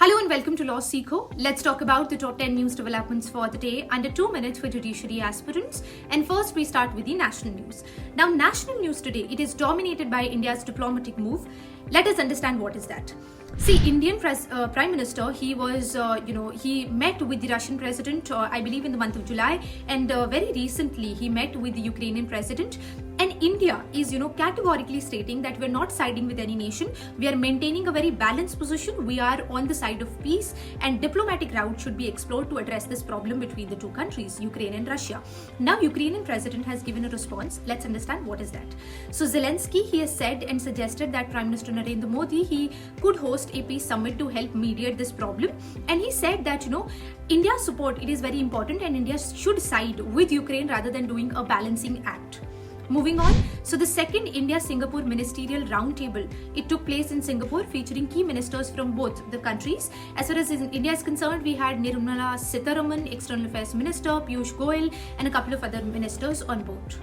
Hello and welcome to LawSikho. Let's talk about the top 10 news developments for the day under 2 minutes for judiciary aspirants. And first we start with the national news. Now national news today, it is dominated by India's diplomatic move. Let us understand what is that. See, Indian Prime Minister, he met with the Russian President, I believe in the month of July, and very recently he met with the Ukrainian President. And India is, categorically stating that we're not siding with any nation. We are maintaining a very balanced position. We are on the side of peace, and diplomatic route should be explored to address this problem between the two countries, Ukraine and Russia. Now, Ukrainian President has given a response. Let's understand what is that. So, Zelenskyy, he has said and suggested that Prime Minister Dharmendra Modi, he could host a peace summit to help mediate this problem. And he said that, India's support, it is very important, and India should side with Ukraine rather than doing a balancing act. Moving on, so the second India-Singapore Ministerial Roundtable, it took place in Singapore featuring key ministers from both the countries. As far as India is concerned, we had Nirmala Sitharaman, External Affairs Minister, Piyush Goyal, and a couple of other ministers on board.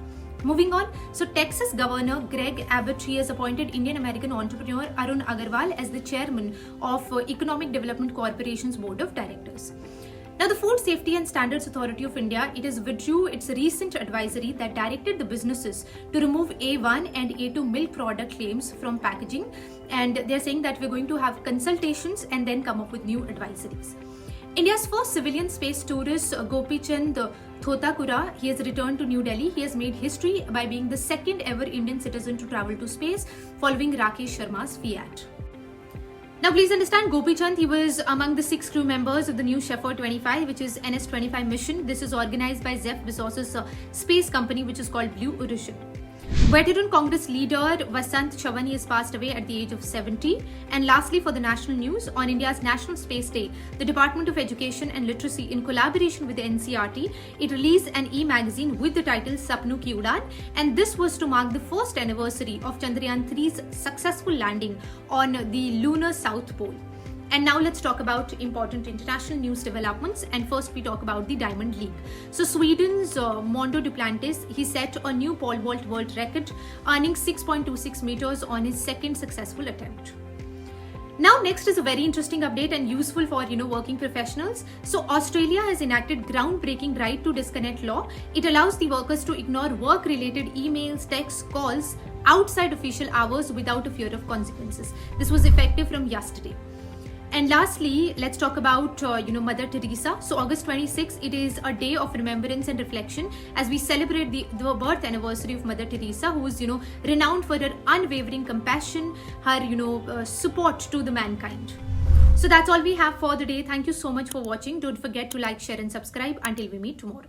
Moving on, so Texas Governor Greg Abbott, he has appointed Indian-American entrepreneur Arun Agarwal as the chairman of Economic Development Corporation's Board of Directors. Now, the Food Safety and Standards Authority of India, it has withdrew its recent advisory that directed the businesses to remove A1 and A2 milk product claims from packaging. And they're saying that we're going to have consultations and then come up with new advisories. India's first civilian space tourist, Gopichand Thotakura, he has returned to New Delhi. He has made history by being the second ever Indian citizen to travel to space, following Rakesh Sharma's fiat. Now, please understand, Gopichand, he was among the 6 crew members of the new Shepherd 25, which is NS-25 mission. This is organized by Jeff Bezos' space company, which is called Blue Origin. Veteran Congress leader Vasantrao has passed away at the age of 70. And lastly, for the national news, on India's National Space Day, the Department of Education and Literacy, in collaboration with the NCERT, it released an e-magazine with the title Sapno Ki Udan, and this was to mark the first anniversary of Chandrayaan 3's successful landing on the lunar South Pole. And now let's talk about important international news developments. And first we talk about the Diamond League. So Sweden's Mondo Duplantis, he set a new pole vault world record, earning 6.26 meters on his second successful attempt. Now next is a very interesting update and useful for working professionals. So Australia has enacted groundbreaking right to disconnect law. It allows the workers to ignore work-related emails, texts, calls outside official hours without a fear of consequences. This was effective from yesterday. And lastly, let's talk about, Mother Teresa. So August 26, it is a day of remembrance and reflection as we celebrate the birth anniversary of Mother Teresa, who is, renowned for her unwavering compassion, her, support to the mankind. So that's all we have for the day. Thank you so much for watching. Don't forget to like, share and subscribe. Until we meet tomorrow.